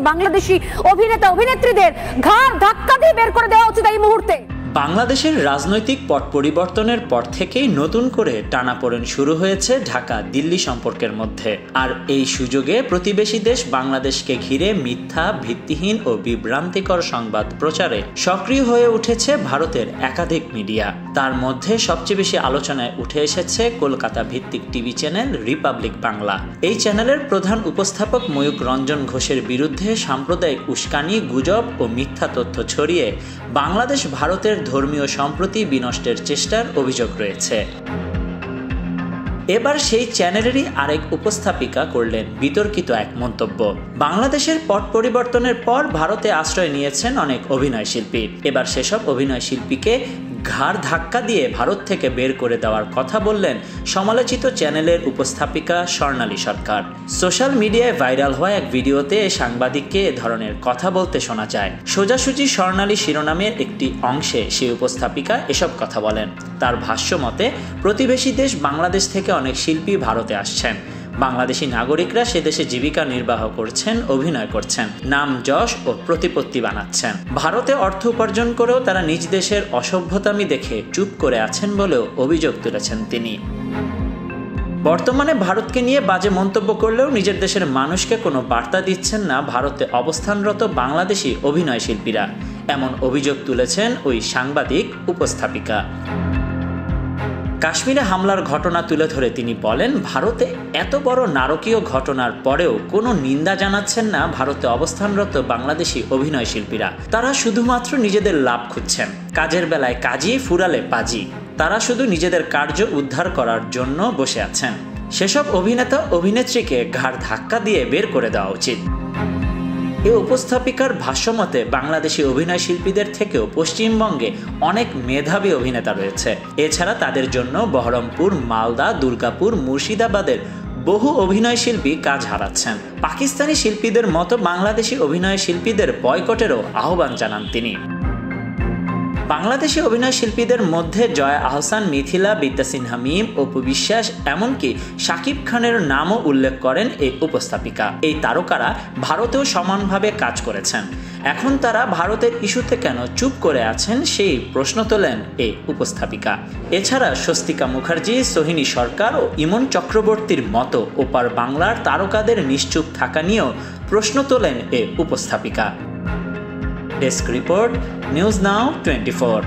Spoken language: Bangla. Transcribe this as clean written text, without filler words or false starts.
বাংলাদেশি অভিনেতা অভিনেত্রীদের ঘাড় ধাক্কা দিয়ে বের করে দেওয়া উচিত এই মুহূর্তে। বাংলাদেশের রাজনৈতিক পট পরিবর্তনের পর থেকেই নতুন করে টানাপোড়েন শুরু হয়েছে ঢাকা দিল্লি সম্পর্কের মধ্যে। আর এই সুযোগে প্রতিবেশী দেশ বাংলাদেশকে ঘিরে মিথ্যা, ভিত্তিহীন ও বিভ্রান্তিকর সংবাদ প্রচারে সক্রিয় হয়ে উঠেছে ভারতের একাধিক মিডিয়া। তার মধ্যে সবচেয়ে বেশি আলোচনায় উঠে এসেছে কলকাতা ভিত্তিক টিভি চ্যানেল রিপাবলিক বাংলা। এই চ্যানেলের প্রধান উপস্থাপক ময়ূক রঞ্জন ঘোষের বিরুদ্ধে সাম্প্রদায়িক উস্কানি, গুজব ও মিথ্যা তথ্য ছড়িয়ে বাংলাদেশ ভারতের ধর্মীয় সম্প্রীতি বিনষ্টের চেষ্টার অভিযোগ রয়েছে। এবার সেই চ্যানেলেরই আরেক উপস্থাপিকা করলেন বিতর্কিত এক মন্তব্য। বাংলাদেশের পট পরিবর্তনের পর ভারতে আশ্রয় নিয়েছেন অনেক অভিনয় শিল্পী। এবার সেসব অভিনয় শিল্পীকে ঘাড় ধাক্কা দিয়ে ভারত থেকে বের করে দেওয়ার কথা বললেন সমালোচিত চ্যানেলের উপস্থাপিকা স্বর্ণালী সরকার। সোশ্যাল মিডিয়ায় ভাইরাল হওয়া এক ভিডিওতে সাংবাদিককে এ ধরনের কথা বলতে শোনা যায়। সোজাসুজি স্বর্ণালী শিরোনামের একটি অংশে সেই উপস্থাপিকা এসব কথা বলেন। তার ভাষ্য মতে, প্রতিবেশী দেশ বাংলাদেশ থেকে অনেক শিল্পী ভারতে আসছেন। বাংলাদেশি নাগরিকরা সে দেশে জীবিকা নির্বাহ করছেন, অভিনয় করছেন, নাম যশ ও প্রতিপত্তি বানাচ্ছেন। ভারতে অর্থ উপার্জন করেও তারা নিজ দেশের অসভ্যতামি দেখে চুপ করে আছেন বলেও অভিযোগ তুলেছেন তিনি। বর্তমানে ভারতকে নিয়ে বাজে মন্তব্য করলেও নিজের দেশের মানুষকে কোনো বার্তা দিচ্ছেন না ভারতে অবস্থানরত বাংলাদেশি অভিনয় শিল্পীরা, এমন অভিযোগ তুলেছেন ওই সাংবাদিক উপস্থাপিকা। কাশ্মীরে হামলার ঘটনা তুলে ধরে তিনি বলেন, ভারতে এত বড় নারকীয় ঘটনার পরেও কোনো নিন্দা জানাচ্ছেন না ভারতে অবস্থানরত বাংলাদেশি অভিনয় শিল্পীরা। তারা শুধুমাত্র নিজেদের লাভ খুঁজছেন, কাজের বেলায় কাজী, ফুরালে পাজি। তারা শুধু নিজেদের কার্য উদ্ধার করার জন্য বসে আছেন। সেসব অভিনেতা অভিনেত্রীকে ঘাড় ধাক্কা দিয়ে বের করে দেওয়া উচিত। এ উপস্থাপিকার ভাষ্যমতে, বাংলাদেশি অভিনয় শিল্পীদের থেকেও পশ্চিমবঙ্গে অনেক মেধাবী অভিনেতা রয়েছে। এছাড়া তাদের জন্য বহরমপুর, মালদা, দুর্গাপুর, মুর্শিদাবাদের বহু অভিনয় শিল্পী কাজ হারাচ্ছেন। পাকিস্তানি শিল্পীদের মতো বাংলাদেশি অভিনয় শিল্পীদের বয়কটেরও আহ্বান জানান তিনি। বাংলাদেশি অভিনয় শিল্পীদের মধ্যে জয়া আহসান, মিথিলা, বিদ্যা সিনহা মিম, অপু বিশ্বাস, এমনকি শাকিব খানের নামও উল্লেখ করেন এই উপস্থাপিকা। এই তারকারা ভারতেও সমানভাবে কাজ করেছেন। এখন তারা ভারতের ইস্যুতে কেন চুপ করে আছেন সেই প্রশ্ন তোলেন এই উপস্থাপিকা। এছাড়া স্বস্তিকা মুখার্জি, সোহিনী সরকার ও ইমন চক্রবর্তীর মতো ওপার বাংলার তারকাদের নিশ্চুপ থাকা নিয়েও প্রশ্ন তোলেন এই উপস্থাপিকা। Desk report, news now 24।